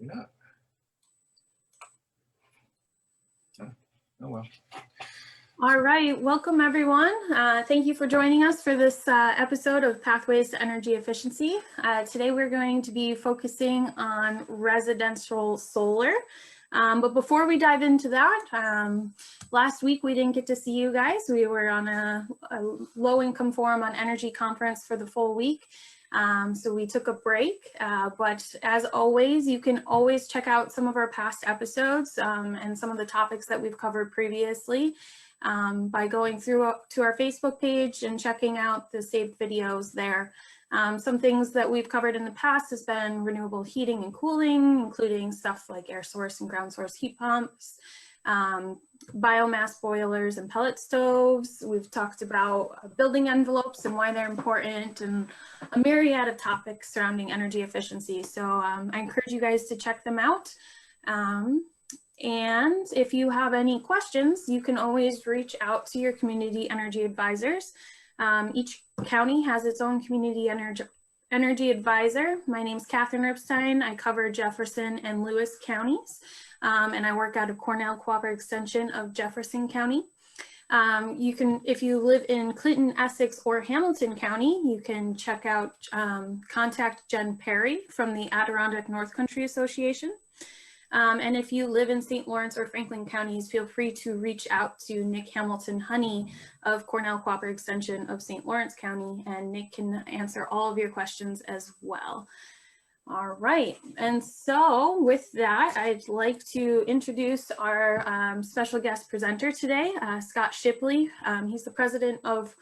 Maybe not. Oh well. All right, welcome everyone. Thank you for joining us for this episode of Pathways to Energy Efficiency. Today we're going to be focusing on residential solar. But before we dive into that, last week we didn't get to see you guys. We were on a low-income forum on energy conference for the full week. So we took a break, but as always, you can always check out some of our past episodes and some of the topics that we've covered previously by going through to our Facebook page and checking out the saved videos there. Some things that we've covered in the past has been renewable heating and cooling, including stuff like air source and ground source heat pumps, biomass boilers and pellet stoves. We've talked about building envelopes and why they're important, and a myriad of topics surrounding energy efficiency. So I encourage you guys to check them out. And if you have any questions, you can always reach out to your community energy advisors. Each county has its own community energy advisor. My name is Catherine Ripstein. I cover Jefferson and Lewis counties. And I work out of Cornell Cooperative Extension of Jefferson County. You can, if you live in Clinton, Essex, or Hamilton County, you can check out, contact Jen Perry from the Adirondack North Country Association. And if you live in St. Lawrence or Franklin counties, feel free to reach out to Nick Hamilton Honey of Cornell Cooperative Extension of St. Lawrence County, and Nick can answer all of your questions as well. All right, and so with that, I'd like to introduce our special guest presenter today, Scott Shipley. He's the president of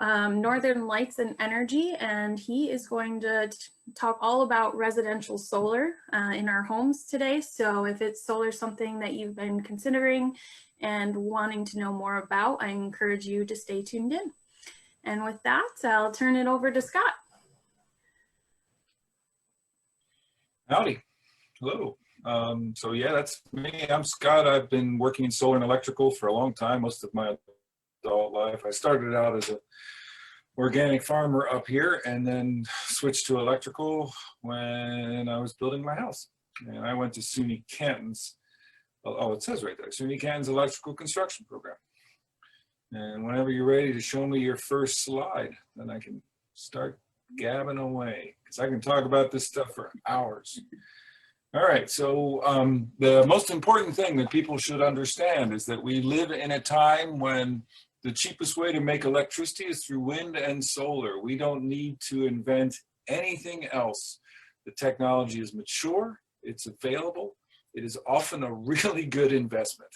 Northern Lights and Energy, and he is going to talk all about residential solar in our homes today. So if it's solar something that you've been considering and wanting to know more about, I encourage you to stay tuned in. And with that, I'll turn it over to Scott. Howdy. Hello. So yeah, that's me. I'm Scott. I've been working in solar and electrical for a long time, most of my adult life. I started out as an organic farmer up here and then switched to electrical when I was building my house. And I went to SUNY Canton's, oh, it says right there, SUNY Canton's electrical construction program. And whenever you're ready to show me your first slide, then I can start gabbing away, because I can talk about this stuff for hours. All right, so the most important thing that people should understand is that we live in a time when the cheapest way to make electricity is through wind and solar. We don't need to invent anything else. The technology is mature, it's available, it is often a really good investment.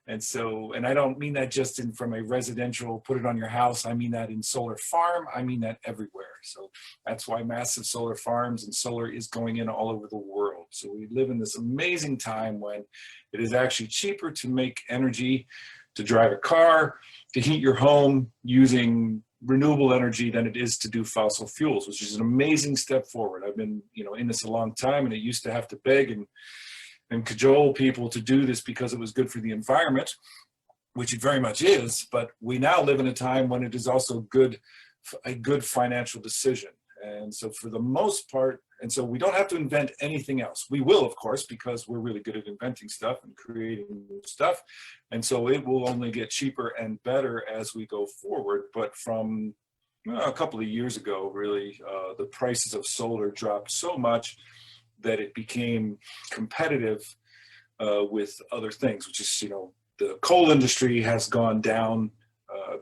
And so, and I don't mean that just from a residential, put it on your house, I mean that in solar farm, I mean that everywhere. So that's why massive solar farms and solar is going in all over the world. So we live in this amazing time when it is actually cheaper to make energy, to drive a car, to heat your home using renewable energy than it is to do fossil fuels, which is an amazing step forward. I've been, in this a long time, and it used to have to beg and cajole people to do this because it was good for the environment, which it very much is, but we now live in a time when it is also a good financial decision. And so for the most part, and so we don't have to invent anything else. We will, of course, because we're really good at inventing stuff and creating new stuff. And so it will only get cheaper and better as we go forward. But from a couple of years ago, really, the prices of solar dropped so much that it became competitive with other things, which is, the coal industry has gone down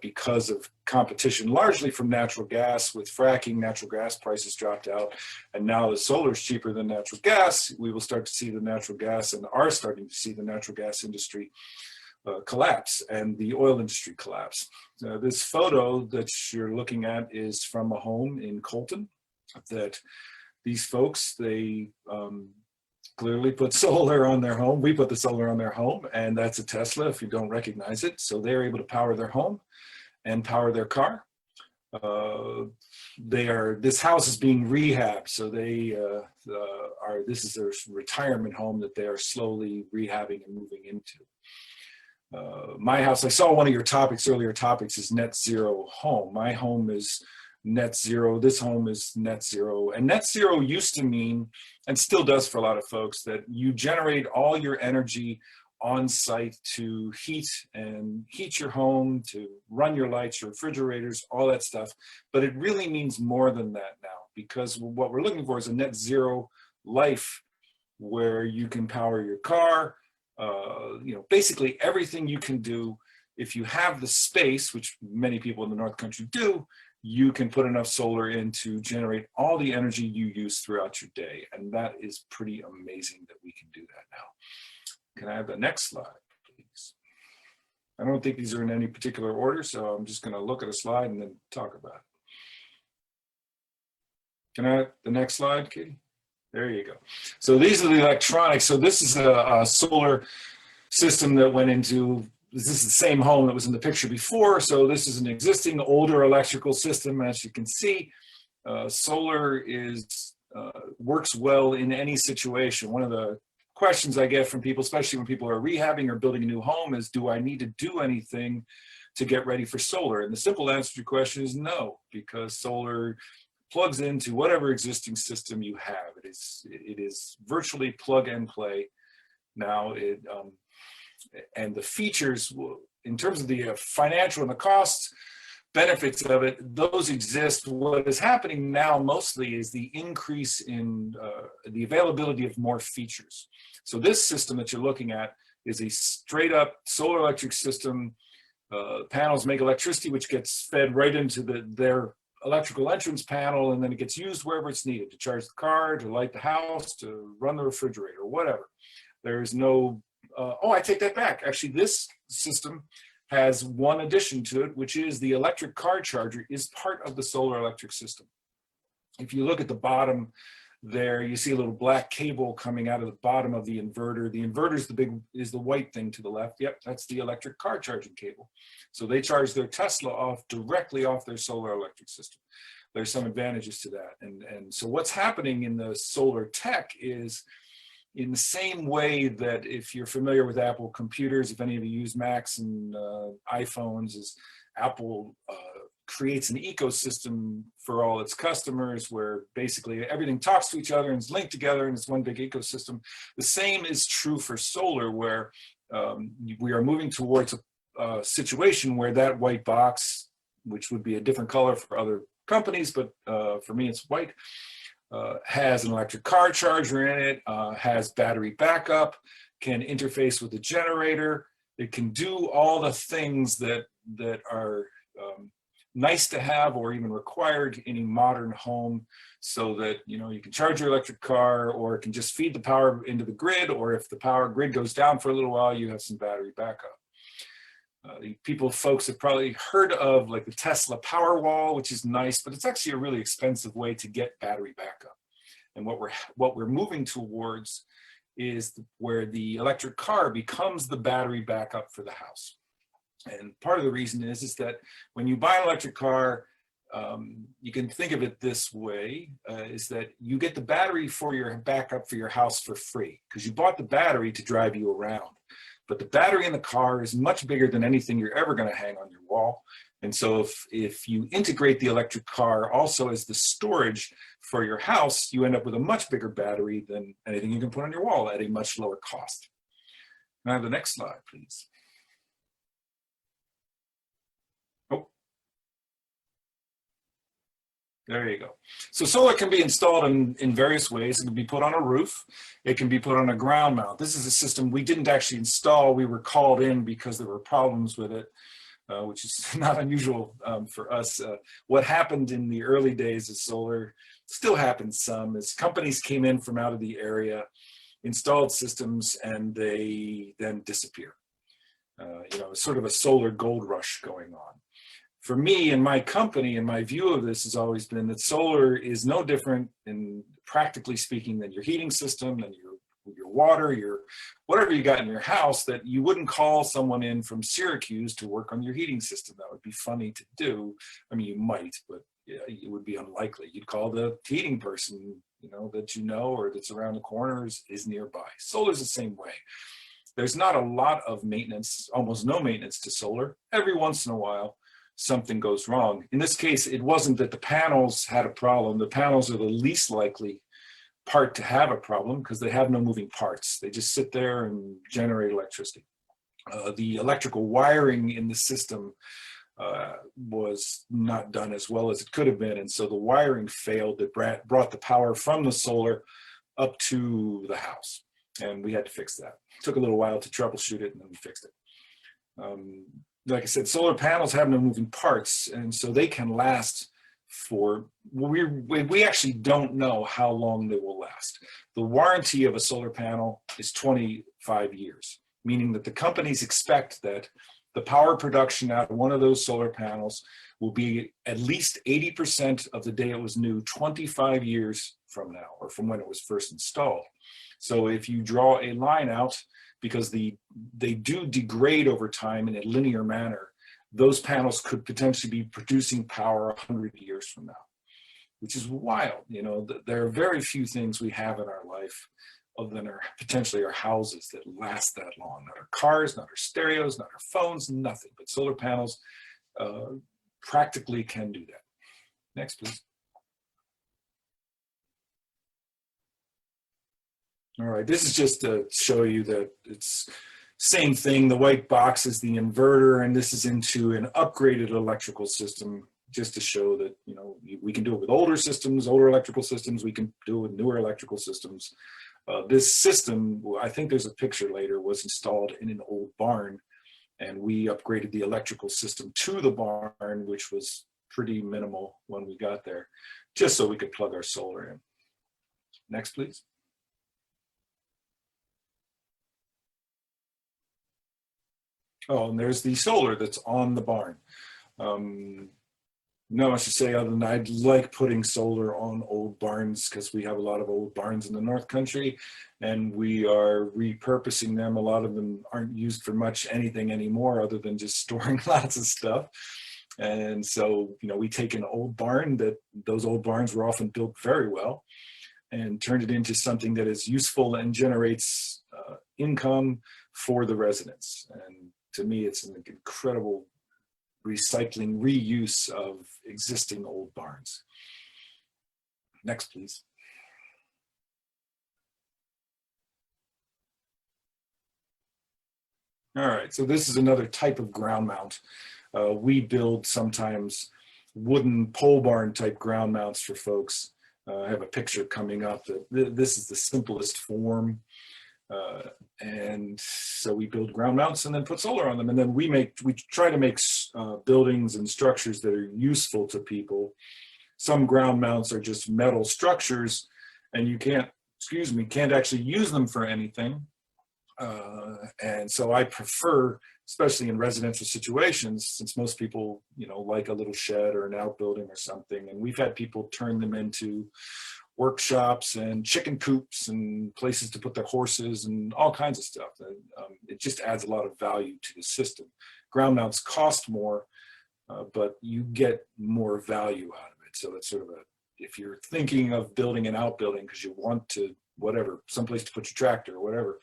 because of competition, largely from natural gas. With fracking, natural gas prices dropped out, and now the solar is cheaper than natural gas. We will start to see the natural gas, and are starting to see the natural gas industry collapse and the oil industry collapse. This photo that you're looking at is from a home in Colton that these folks, they clearly put solar on their home. We put the solar on their home, and that's a Tesla if you don't recognize it. So they're able to power their home and power their car. This house is being rehabbed. So this is their retirement home that they are slowly rehabbing and moving into. My house, I saw one of your earlier topics is net zero home. My home is net zero. This home is net zero. And net zero used to mean, and still does for a lot of folks, that you generate all your energy on site to heat your home, to run your lights, your refrigerators, all that stuff. But it really means more than that now, because what we're looking for is a net zero life where you can power your car, basically everything you can do. If you have the space, which many people in the North Country do, you can put enough solar in to generate all the energy you use throughout your day. And that is pretty amazing that we can do that now. Can I have the next slide, please? I don't think these are in any particular order, so I'm just going to look at a slide and then talk about it. Can I have the next slide, Katie? There you go. So these are the electronics. So this is a solar system that went into, this is the same home that was in the picture before. So this is an existing older electrical system. As you can see, solar works well in any situation. One of the questions I get from people, especially when people are rehabbing or building a new home, is, do I need to do anything to get ready for solar? And the simple answer to your question is no, because solar plugs into whatever existing system you have. It is virtually plug and play. Now, and the features, in terms of the financial and the costs, benefits of it, those exist. What is happening now mostly is the increase in the availability of more features. So this system that you're looking at is a straight up solar electric system. Panels make electricity, which gets fed right into their electrical entrance panel, and then it gets used wherever it's needed, to charge the car, to light the house, to run the refrigerator, whatever. There's no, oh, I take that back. Actually, this system has one addition to it, which is the electric car charger is part of the solar electric system. If you look at the bottom there, you see a little black cable coming out of the bottom of the inverter. The inverter is the white thing to the left. Yep, that's the electric car charging cable. So they charge their Tesla directly off their solar electric system. There's some advantages to that. And so what's happening in the solar tech is, in the same way that, if you're familiar with Apple computers, if any of you use Macs and iPhones, is Apple creates an ecosystem for all its customers where basically everything talks to each other and is linked together and it's one big ecosystem. The same is true for solar, where we are moving towards a situation where that white box, which would be a different color for other companies, but for me it's white, has an electric car charger in it, has battery backup, can interface with the generator. It can do all the things that are nice to have or even required in a modern home, so that you can charge your electric car, or it can just feed the power into the grid, or if the power grid goes down for a little while, you have some battery backup. Folks have probably heard of like the Tesla Powerwall, which is nice, but it's actually a really expensive way to get battery backup. And what we're moving towards is where the electric car becomes the battery backup for the house. And part of the reason is that when you buy an electric car, you can think of it this way, is that you get the battery for your backup for your house for free, because you bought the battery to drive you around. But the battery in the car is much bigger than anything you're ever going to hang on your wall. And so if you integrate the electric car also as the storage for your house, you end up with a much bigger battery than anything you can put on your wall at a much lower cost. Now the next slide, please. Oh, there you go. So solar can be installed in various ways. It can be put on a roof. It can be put on a ground mount. This is a system we didn't actually install. We were called in because there were problems with it, which is not unusual for us. What happened in the early days of solar, still happens some, is companies came in from out of the area, installed systems, and they then disappear. Sort of a solar gold rush going on. For me and my company, and my view of this has always been that solar is no different, in practically speaking, than your heating system, than your water, your whatever you got in your house, that you wouldn't call someone in from Syracuse to work on your heating system. That would be funny to do. I mean, you might, but it would be unlikely. You'd call the heating person, or that's around the corner is nearby. Solar is the same way. There's not a lot of maintenance, almost no maintenance to solar. Every once in a while, something goes wrong. In this case, it wasn't that the panels had a problem. The panels are the least likely part to have a problem because they have no moving parts. They just sit there and generate electricity. The electrical wiring in the system was not done as well as it could have been, and so the wiring failed that brought the power from the solar up to the house, and we had to fix that. It took a little while to troubleshoot it, and then we fixed it. Like I said, solar panels have no moving parts, and so they can last for, we actually don't know how long they will last. The warranty of a solar panel is 25 years, meaning that the companies expect that the power production out of one of those solar panels will be at least 80% of the day it was new 25 years from now, or from when it was first installed. So if you draw a line out, because they do degrade over time in a linear manner, those panels could potentially be producing power 100 years from now, which is wild. You know, there are very few things we have in our life other than potentially our houses that last that long. Not our cars, not our stereos, not our phones, nothing. But solar panels practically can do that. Next, please. All right, this is just to show you that it's same thing. The white box is the inverter, and this is into an upgraded electrical system, just to show that, you know, we can do it with older systems, older electrical systems. We can do it with newer electrical systems. This system, I think there's a picture later, was installed in an old barn, and we upgraded the electrical system to the barn, which was pretty minimal when we got there, just so we could plug our solar in. Next, please. Oh, and there's the solar that's on the barn. Not much to say other than I'd like putting solar on old barns because we have a lot of old barns in the North Country, and we are repurposing them. A lot of them aren't used for much anything anymore other than just storing lots of stuff. And so, you know, we take an old barn those old barns were often built very well and turned it into something that is useful and generates income for the residents. And to me, it's an incredible recycling, reuse of existing old barns. Next, please. All right, so this is another type of ground mount. We build sometimes wooden pole barn type ground mounts for folks. I have a picture coming up. This is the simplest form. And so we build ground mounts and then put solar on them. And then we try to make buildings and structures that are useful to people. Some ground mounts are just metal structures and you can't actually use them for anything. And so I prefer, especially in residential situations, since most people, you know, like a little shed or an outbuilding or something, and we've had people turn them into workshops and chicken coops and places to put their horses and all kinds of stuff. It just adds a lot of value to the system. Ground mounts cost more, but you get more value out of it. So it's sort of if you're thinking of building an outbuilding because you want to, whatever, someplace to put your tractor or whatever,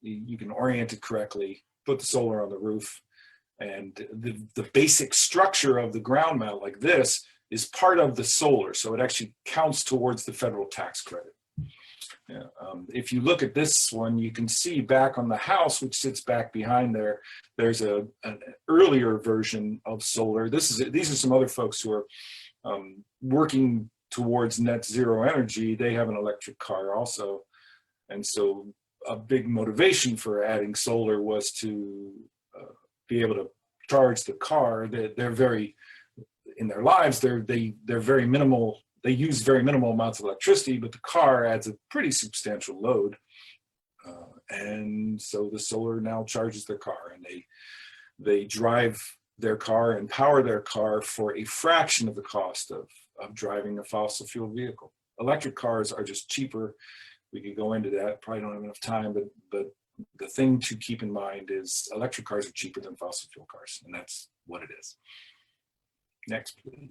you can orient it correctly, put the solar on the roof, and the basic structure of the ground mount like this is part of the solar, so it actually counts towards the federal tax credit. Yeah, if you look at this one, you can see back on the house, which sits back behind there, there's an earlier version of solar. These are some other folks who are working towards net zero energy. They have an electric car also, and so a big motivation for adding solar was to be able to charge the car. They're very, in their lives, they're very minimal. They use very minimal amounts of electricity, but the car adds a pretty substantial load. And so the solar now charges their car, and they drive their car and power their car for a fraction of the cost of driving a fossil fuel vehicle. Electric cars are just cheaper. We could go into that, probably don't have enough time, but the thing to keep in mind is electric cars are cheaper than fossil fuel cars, and that's what it is. Next, please.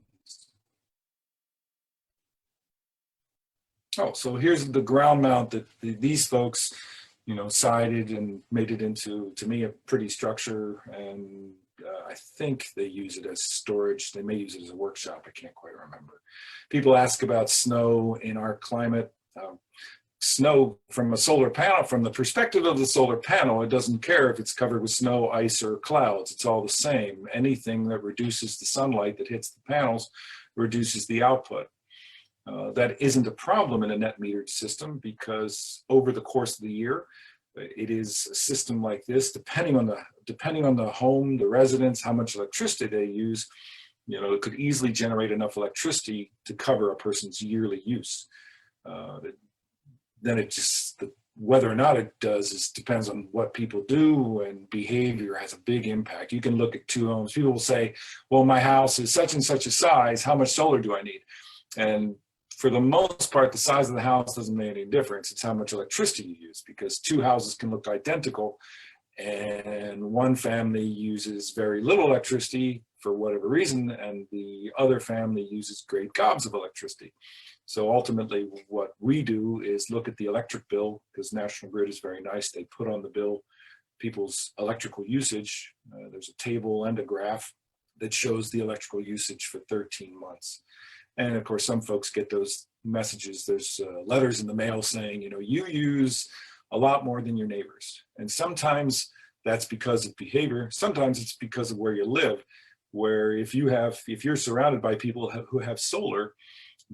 Oh, so here's the ground mount that these folks, you know, sided and made it into, to me, a pretty structure. And I think they use it as storage. They may use it as a workshop. I can't quite remember. People ask about snow in our climate. Snow from a solar panel, from the perspective of the solar panel, it doesn't care if it's covered with snow, ice, or clouds. It's all the same. Anything that reduces the sunlight that hits the panels reduces the output. That isn't a problem in a net metered system, because over the course of the year, it is a system like this, depending on the home, the residence, how much electricity they use, it could easily generate enough electricity to cover a person's yearly use. Then whether or not it does depends on what people do, and behavior has a big impact. You can look at two homes. People will say, well, my house is such and such a size. How much solar do I need? And for the most part, the size of the house doesn't make any difference. It's how much electricity you use, because two houses can look identical and one family uses very little electricity for whatever reason, and the other family uses great gobs of electricity. So ultimately, what we do is look at the electric bill, because National Grid is very nice. They put on the bill people's electrical usage. There's a table and a graph that shows the electrical usage for 13 months. And of course, some folks get those messages. There's letters in the mail saying, you use a lot more than your neighbors. And sometimes that's because of behavior. Sometimes it's because of where you live, where if you're surrounded by people who have solar,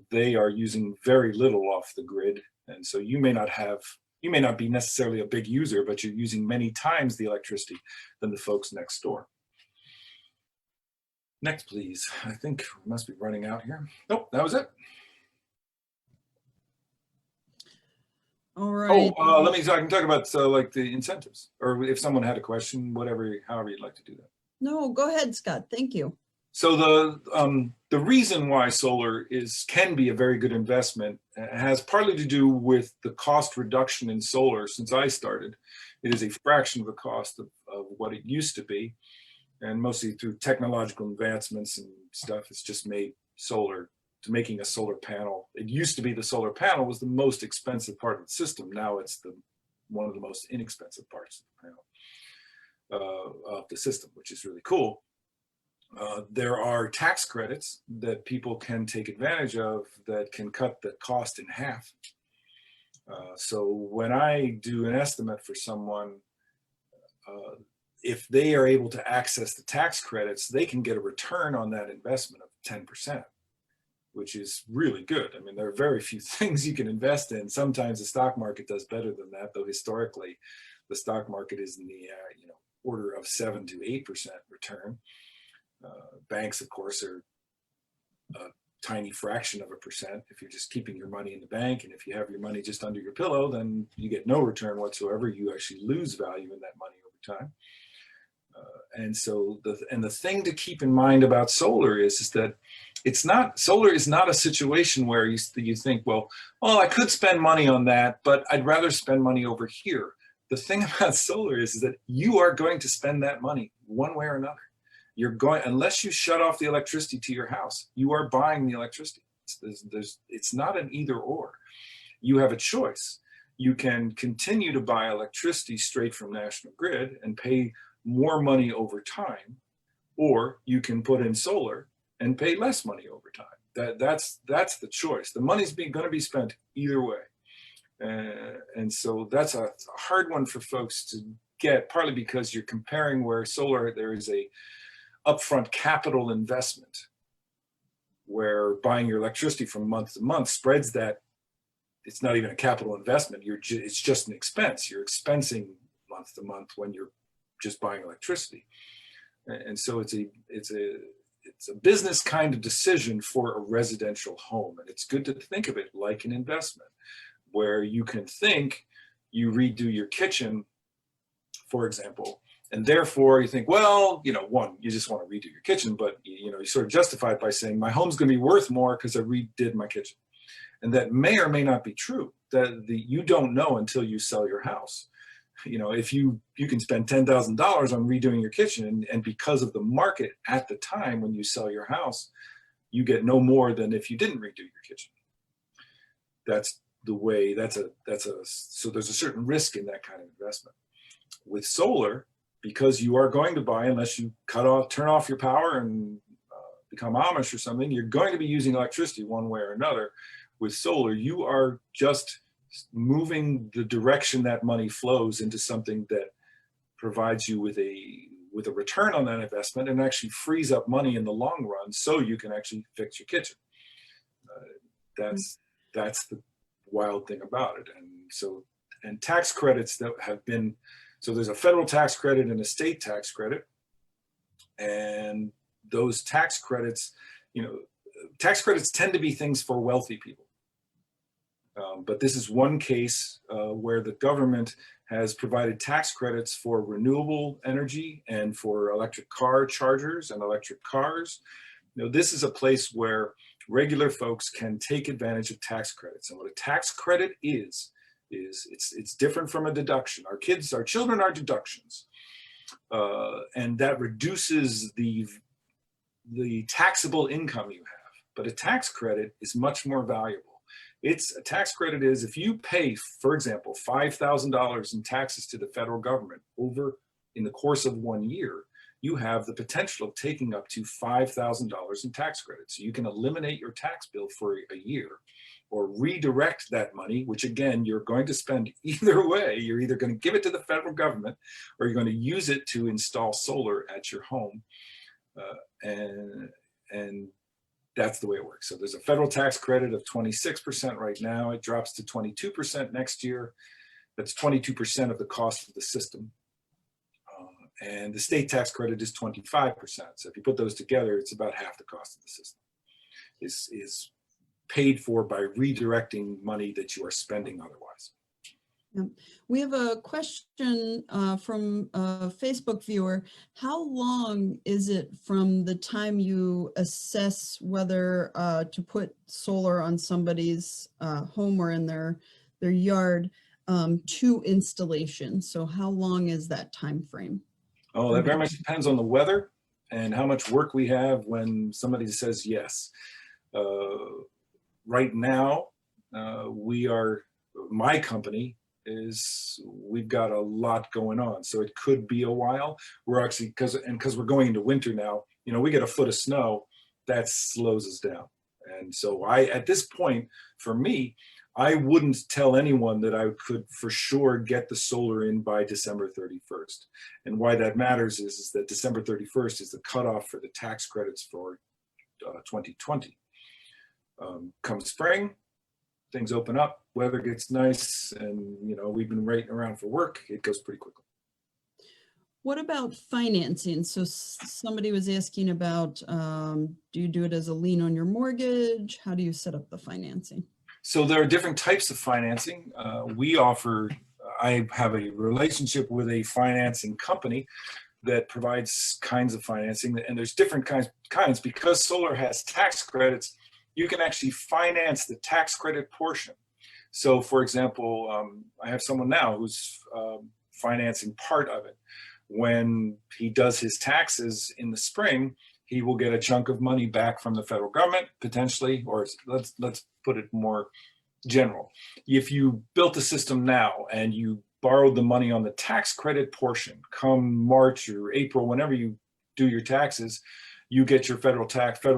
they are using very little off the grid. And so you may not be necessarily a big user, but you're using many times the electricity than the folks next door. Next, please. I think we must be running out here. Nope, that was it. All right. I can talk about like the incentives, or if someone had a question, however you'd like to do that. No, go ahead, Scott. Thank you. So the reason why solar can be a very good investment has partly to do with the cost reduction in solar. Since I started, it is a fraction of the cost of what it used to be, and mostly through technological advancements and stuff. It's just made making a solar panel. It used to be the solar panel was the most expensive part of the system. Now it's one of the most inexpensive parts of the panel of the system, which is really cool. There are tax credits that people can take advantage of that can cut the cost in half. So when I do an estimate for someone, if they are able to access the tax credits, they can get a return on that investment of 10%, which is really good. I mean, there are very few things you can invest in. Sometimes the stock market does better than that, though historically, the stock market is in the order of 7 to 8% return. Banks, of course, are a tiny fraction of a percent if you're just keeping your money in the bank. And if you have your money just under your pillow, then you get no return whatsoever. You actually lose value in that money over time. And so the thing to keep in mind about solar is that solar is not a situation where you think, well, I could spend money on that, but I'd rather spend money over here. The thing about solar is that you are going to spend that money one way or another. Unless you shut off the electricity to your house, you are buying the electricity. It's not an either or. You have a choice. You can continue to buy electricity straight from National Grid and pay more money over time, or you can put in solar and pay less money over time. That's the choice. The money's going to be spent either way. And so that's a hard one for folks to get, partly because you're comparing where solar, there is a upfront capital investment where buying your electricity from month to month spreads that. It's not even a capital investment. It's just an expense. You're expensing month to month when you're just buying electricity. And so it's a business kind of decision for a residential home. And it's good to think of it like an investment, where you can think you redo your kitchen, for example, and therefore you think, well, one, you just want to redo your kitchen, but you sort of justify it by saying my home's going to be worth more because I redid my kitchen. And that may or may not be true. That you don't know until you sell your house. If you can spend $10,000 on redoing your kitchen, and because of the market at the time when you sell your house, you get no more than if you didn't redo your kitchen. That's the way. So there's a certain risk in that kind of investment. With solar, because you are going to buy, unless you turn off your power and become Amish or something, you're going to be using electricity one way or another. With solar, you are just moving the direction that money flows into something that provides you with a return on that investment, and actually frees up money in the long run so you can actually fix your kitchen. That's the wild thing about it. And tax credits that have been, so there's a federal tax credit and a state tax credit, and those tax credits, tax credits tend to be things for wealthy people. But this is one case where the government has provided tax credits for renewable energy and for electric car chargers and electric cars. This is a place where regular folks can take advantage of tax credits. And what a tax credit is it's different from a deduction. Our children are deductions, and that reduces the taxable income you have. But a tax credit is much more valuable. A tax credit is if you pay, for example, $5,000 in taxes to the federal government in the course of 1 year, you have the potential of taking up to $5,000 in tax credits. So you can eliminate your tax bill for a year, or redirect that money, which again, you're going to spend either way. You're either going to give it to the federal government, or you're going to use it to install solar at your home. And that's the way it works. So there's a federal tax credit of 26% right now. It drops to 22% next year. That's 22% of the cost of the system. And the state tax credit is 25%. So if you put those together, it's about half the cost of the system. Is paid for by redirecting money that you are spending otherwise. We have a question from a Facebook viewer. How long is it from the time you assess whether to put solar on somebody's home or in their yard to installation? So how long is that time frame? Oh, that very much depends on the weather and how much work we have when somebody says yes. Right now, my company we've got a lot going on, so it could be a while. We're actually, because we're going into winter now, we get a foot of snow, that slows us down. And so at this point, for me, I wouldn't tell anyone that I could for sure get the solar in by December 31st. And why that matters is that December 31st is the cutoff for the tax credits for 2020. Come spring, things open up, weather gets nice, and we've been waiting around for work. It goes pretty quickly. What about financing? So somebody was asking about, do you do it as a lien on your mortgage? How do you set up the financing? So there are different types of financing. I have a relationship with a financing company that provides kinds of financing, and there's different kinds because solar has tax credits. You can actually finance the tax credit portion. So for example, I have someone now who's financing part of it. When he does his taxes in the spring, he will get a chunk of money back from the federal government, potentially, or let's put it more general. If you built a system now and you borrowed the money on the tax credit portion, come March or April, whenever you do your taxes, you get your federal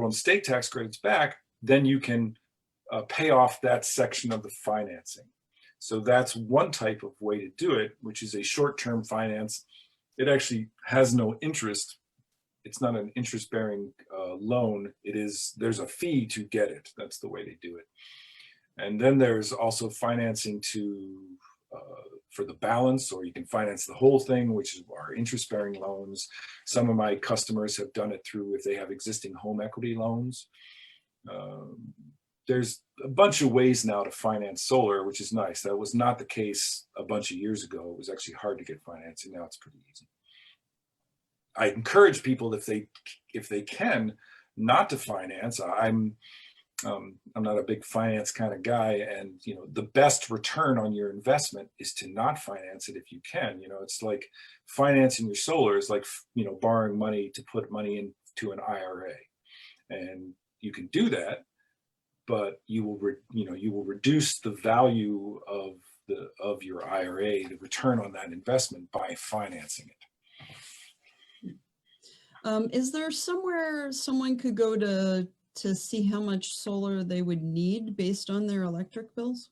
and state tax credits back, then you can pay off that section of the financing. So that's one type of way to do it, which is a short-term finance. It actually has no interest. It's not an interest-bearing loan. There's a fee to get it. That's the way they do it. And then there's also financing for the balance, or you can finance the whole thing, which is our interest-bearing loans. Some of my customers have done it through if they have existing home equity loans. There's a bunch of ways now to finance solar, which is nice. That was not the case a bunch of years ago. It was actually hard to get financing. Now it's pretty easy. I encourage people, if they can, not to finance. I'm not a big finance kind of guy, and the best return on your investment is to not finance it if you can. It's like financing your solar is like borrowing money to put money into an IRA, and you can do that, but you will reduce the value of your IRA, the return on that investment, by financing it. Is there somewhere someone could go to see how much solar they would need based on their electric bills?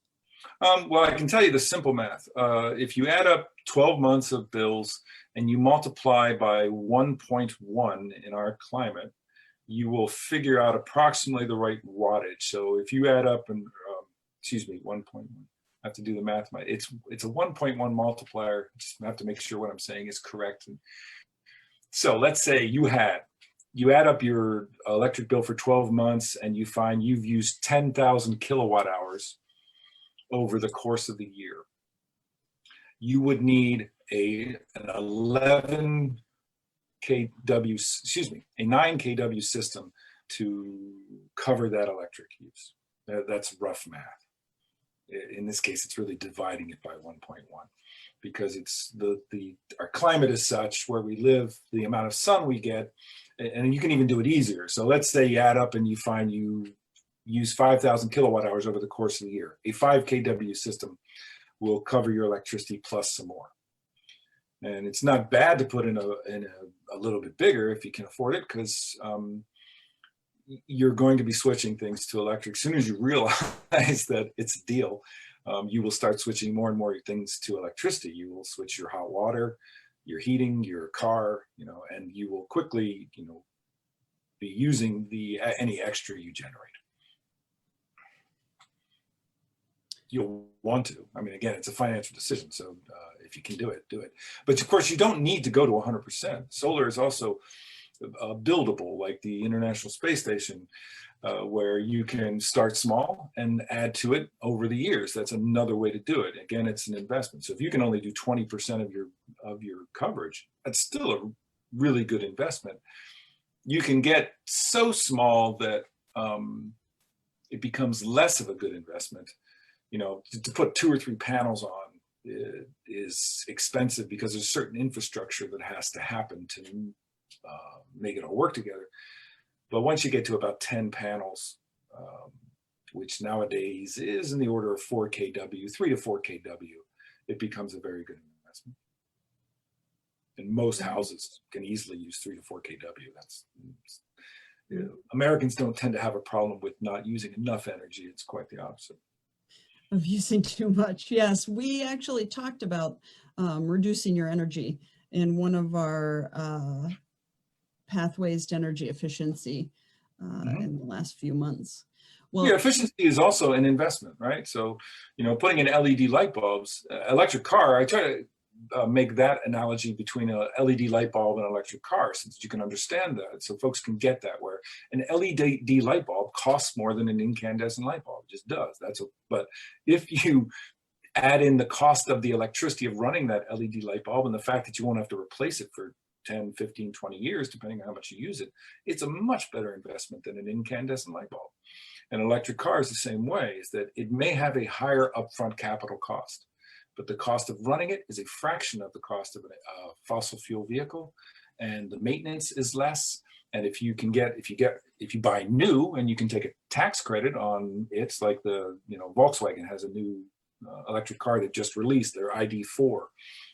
Well, I can tell you the simple math. If you add up 12 months of bills and you multiply by 1.1 in our climate, you will figure out approximately the right wattage. So if you add up and, excuse me, 1.1, I have to do the math. It's a 1.1 multiplier. Just have to make sure what I'm saying is correct. And so let's say you add up your electric bill for 12 months and you find you've used 10,000 kilowatt hours over the course of the year. You would need an 11 kW, excuse me, a 9 kW system to cover that electric use. That's rough math. In this case, it's really dividing it by 1.1 because it's our climate is such where we live, the amount of sun we get, and you can even do it easier. So let's say you add up and you find you use 5,000 kilowatt hours over the course of the year. A 5 kW system will cover your electricity plus some more. And it's not bad to put in a little bit bigger if you can afford it, because you're going to be switching things to electric. As soon as you realize that it's a deal, you will start switching more and more things to electricity. You will switch your hot water, your heating, your car, and you will quickly, be using any extra you generate. You'll want to. I mean, again, it's a financial decision. So if you can do it, do it. But of course, you don't need to go to 100%. Solar is also buildable, like the International Space Station, where you can start small and add to it over the years. That's another way to do it. Again, it's an investment. So if you can only do 20% of your coverage, that's still a really good investment. You can get so small that it becomes less of a good investment. To put 2 or 3 panels on is expensive because there's certain infrastructure that has to happen to make it all work together. But once you get to about 10 panels, which nowadays is in the order of 4 kW, 3 to 4 kW, it becomes a very good investment. And most houses can easily use 3 to 4 kW. Americans don't tend to have a problem with not using enough energy. It's quite the opposite. Of using too much. Yes, we actually talked about reducing your energy in one of our pathways to energy efficiency in the last few months. Well, yeah, efficiency is also an investment, right? So, putting in LED light bulbs, electric car, I try to make that analogy between a LED light bulb and an electric car, since you can understand that, so folks can get that, where an LED light bulb costs more than an incandescent light bulb. It just does. But if you add in the cost of the electricity of running that LED light bulb and the fact that you won't have to replace it for 10, 15, 20 years, depending on how much you use it, it's a much better investment than an incandescent light bulb. An electric car is the same way, is that it may have a higher upfront capital cost, but the cost of running it is a fraction of the cost of a fossil fuel vehicle, and the maintenance is less. And if you buy new and you can take a tax credit on it, like Volkswagen has a new electric car that just released, their ID4,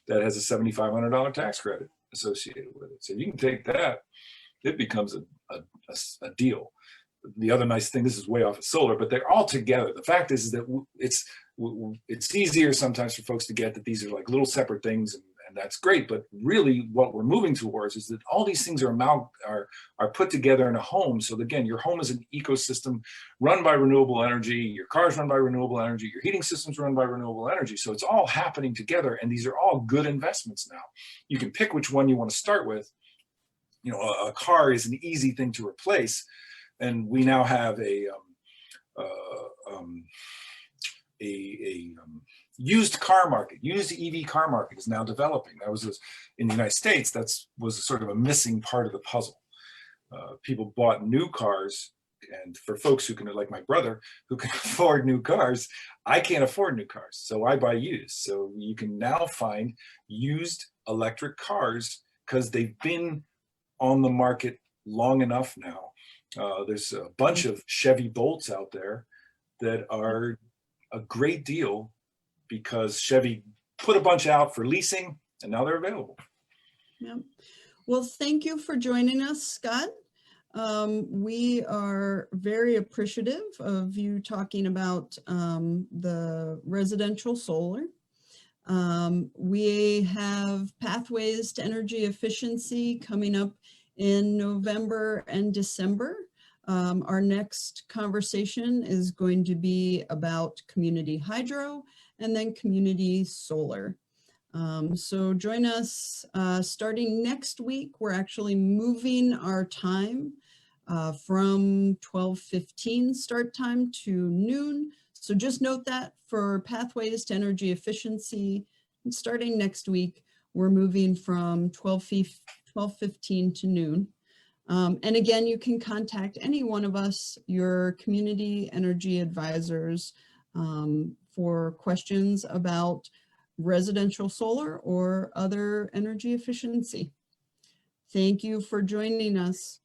that has a $7,500 tax credit associated with it. So if you can take that, it becomes a deal. The other nice thing, this is way off of solar, but they're all together. The fact is that it's easier sometimes for folks to get that these are like little separate things, and that's great. But really what we're moving towards is that all these things are put together in a home. So again, your home is an ecosystem run by renewable energy, your car's run by renewable energy, your heating system's run by renewable energy. So it's all happening together, and these are all good investments now. You can pick which one you want to start with. A car is an easy thing to replace. And we now have a used car market. Used EV car market is now developing. That was in the United States. That was sort of a missing part of the puzzle. People bought new cars, and for folks who can, like my brother, who can afford new cars, I can't afford new cars, so I buy used. So you can now find used electric cars because they've been on the market long enough now. There's a bunch of Chevy Bolts out there that are a great deal because Chevy put a bunch out for leasing, and now they're available. Yeah. Well, thank you for joining us, Scott. We are very appreciative of you talking about the residential solar. We have Pathways to Energy Efficiency coming up in November and December. Our next conversation is going to be about community hydro and then community solar. So join us starting next week. We're actually moving our time from 12:15 start time to noon. So just note that for Pathways to Energy Efficiency, starting next week, we're moving from 12:15 to noon. And again, you can contact any one of us, your community energy advisors, for questions about residential solar or other energy efficiency. Thank you for joining us.